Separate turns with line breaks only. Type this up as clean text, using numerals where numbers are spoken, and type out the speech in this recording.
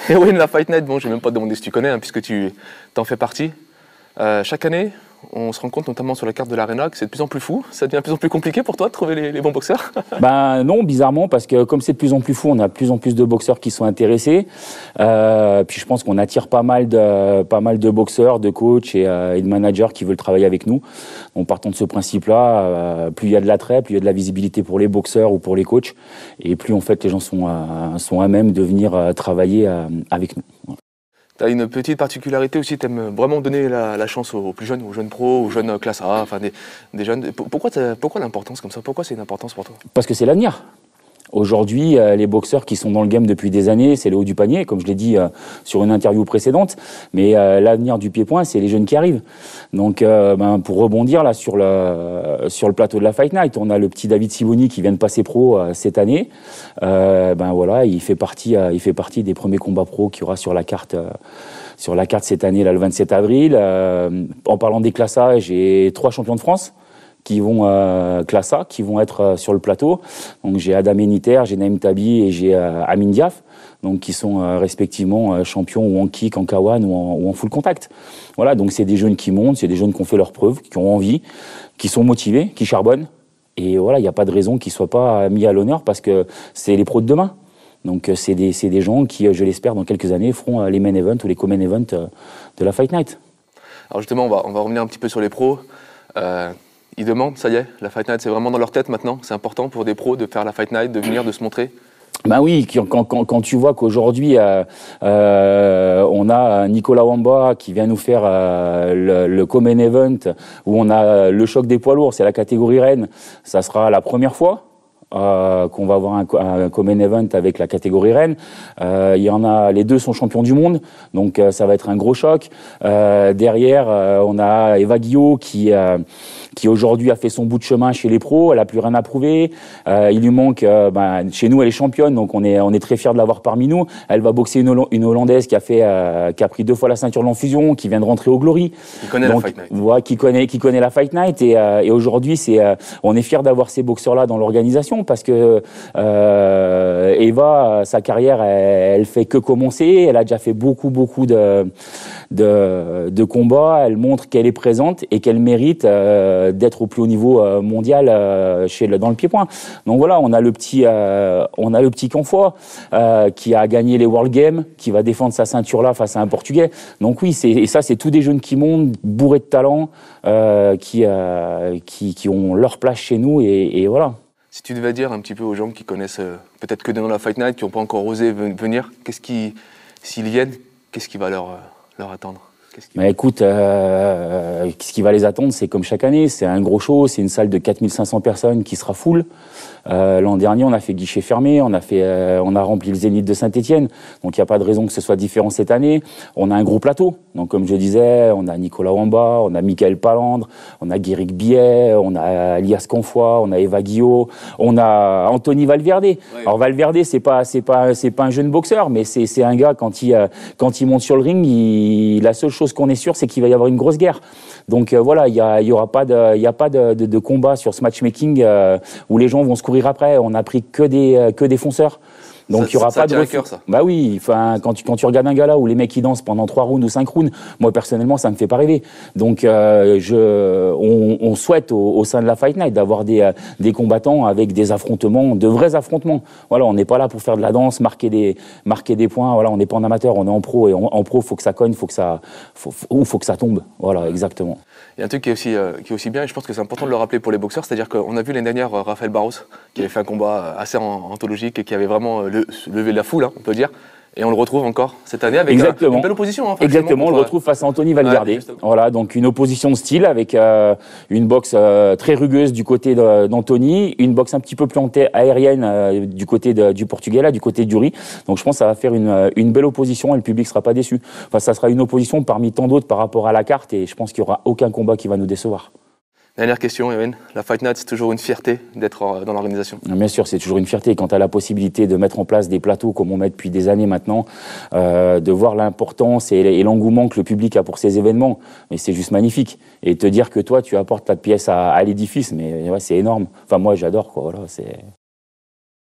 Et oui, la Fight Night, bon, je vais même pas te demander si tu connais, hein, puisque tu t'en fais partie. Chaque année, on se rend compte, notamment sur la carte de l'Arena, que c'est de plus en plus fou. Ça devient de plus en plus compliqué pour toi de trouver les bons boxeurs?
Ben non, bizarrement, parce que comme c'est de plus en plus fou, on a de plus en plus de boxeurs qui sont intéressés. Puis je pense qu'on attire pas mal de boxeurs, de coachs et de managers qui veulent travailler avec nous. Donc partant de ce principe-là, plus il y a de l'attrait, plus il y a de la visibilité pour les boxeurs ou pour les coachs, et plus en fait les gens sont à même de venir travailler avec nous.
Tu as une petite particularité aussi, tu aimes vraiment donner la chance aux plus jeunes, aux jeunes pros, aux jeunes classe A, enfin des jeunes. Pourquoi l'importance comme ça? Pourquoi c'est une importance pour toi?
Parce que c'est l'avenir. Aujourd'hui, les boxeurs qui sont dans le game depuis des années, c'est le haut du panier, comme je l'ai dit sur une interview précédente. Mais l'avenir du pied-point, c'est les jeunes qui arrivent. Donc, pour rebondir là sur le plateau de la Fight Night, on a le petit David Siboni qui vient de passer pro cette année. Voilà, il fait partie des premiers combats pro qu'il y aura sur la carte cette année, là, le 27 avril. En parlant des classes A, j'ai 3 champions de France qui vont classe A, qui vont être sur le plateau. Donc j'ai Adam Eniter, j'ai Naïm Tabi et j'ai Amin Diaf, donc qui sont respectivement champions ou en kick, en K1 ou en full contact. Voilà, donc c'est des jeunes qui montent, c'est des jeunes qui ont fait leurs preuves, qui ont envie, qui sont motivés, qui charbonnent. Et voilà, il n'y a pas de raison qu'ils ne soient pas mis à l'honneur parce que c'est les pros de demain. Donc c'est des gens qui, je l'espère, dans quelques années, feront les main events ou les co-main events de la Fight Night.
Alors justement, on va revenir un petit peu sur les pros. Ils demandent, ça y est, la Fight Night, c'est vraiment dans leur tête maintenant. C'est important pour des pros de faire la Fight Night, de venir, de se montrer.
Ben oui, quand tu vois qu'aujourd'hui on a Nicolas Wamba qui vient nous faire le co-main event où on a le choc des poids lourds, c'est la catégorie reine, ça sera la première fois qu'on va avoir un co-main event avec la catégorie reine. Il y en a, les deux sont champions du monde, donc ça va être un gros choc. Derrière, on a Eva Guillot qui aujourd'hui a fait son bout de chemin chez les pros, elle a plus rien à prouver. Il lui manque, chez nous elle est championne, donc on est très fiers de l'avoir parmi nous. Elle va boxer une Hollandaise qui a pris 2 fois la ceinture de l'enfusion, qui vient de rentrer au Glory.
Qui connaît la Fight Night.
Voilà, qui connaît la Fight Night et aujourd'hui on est fiers d'avoir ces boxeurs-là dans l'organisation parce que Eva, sa carrière, elle fait que commencer. Elle a déjà fait beaucoup de combats. Elle montre qu'elle est présente et qu'elle mérite d'être au plus haut niveau mondial dans le pied-point. Donc voilà, on a le petit Canfoy qui a gagné les World Games, qui va défendre sa ceinture là face à un Portugais. Donc oui, ça c'est tous des jeunes qui montent, bourrés de talent, qui ont leur place chez nous et voilà.
Si tu devais dire un petit peu aux gens qui connaissent peut-être que dans la Fight Night, qui n'ont pas encore osé venir, s'ils viennent, qu'est-ce qui va leur attendre?
Écoute, ce qui va les attendre, c'est comme chaque année, c'est un gros show, c'est une salle de 4500 personnes qui sera full. L'an dernier, on a fait guichet fermé, on a rempli le Zénith de Saint-Étienne, donc il n'y a pas de raison que ce soit différent cette année. On a un gros plateau, donc comme je disais, on a Nicolas Wamba, on a Michael Palandre, on a Guéric Billet, on a Elias Canfoy, on a Eva Guillot, on a Anthony Valverde. Ouais. Alors Valverde, c'est pas un jeune boxeur, mais c'est un gars quand il monte sur le ring, la seule chose qu'on est sûr, c'est qu'il va y avoir une grosse guerre. Donc voilà, il y a pas de combat sur ce matchmaking où les gens vont se courir après. On a pris que des fonceurs. Donc il y aura pas de
cœur, ça.
Bah oui, enfin quand tu regardes un gars là où les mecs ils dansent pendant 3 rounds ou 5 rounds, moi personnellement ça me fait pas rêver. Donc on souhaite au sein de la Fight Night d'avoir des combattants avec des affrontements, de vrais affrontements. Voilà, on n'est pas là pour faire de la danse, marquer des points. Voilà, on n'est pas en amateur, on est en pro et en pro faut que ça cogne, faut que ça tombe. Voilà, exactement.
Il y a un truc qui est aussi bien, et je pense que c'est important de le rappeler pour les boxeurs, c'est-à-dire qu'on a vu l'année dernière Raphaël Barros, qui avait fait un combat assez anthologique et qui avait vraiment levé la foule, hein, on peut dire. Et on le retrouve encore cette année avec une belle opposition. Hein,
exactement, on le retrouve face à Anthony Valverde. Ouais, voilà, donc une opposition de style avec une boxe très rugueuse du côté d'Anthony, une boxe un petit peu plus aérienne du côté du Portugais, là, du côté d'Uri. Donc je pense que ça va faire une belle opposition et le public sera pas déçu. Enfin, ça sera une opposition parmi tant d'autres par rapport à la carte et je pense qu'il y aura aucun combat qui va nous décevoir.
Dernière question, Ewen. La Fight Night, c'est toujours une fierté d'être dans l'organisation?
Bien sûr, c'est toujours une fierté quand tu as la possibilité de mettre en place des plateaux comme on met depuis des années maintenant, de voir l'importance et l'engouement que le public a pour ces événements. Mais c'est juste magnifique. Et te dire que toi, tu apportes ta pièce à l'édifice, mais ouais, c'est énorme. Enfin, moi, j'adore, quoi. Voilà, c'est...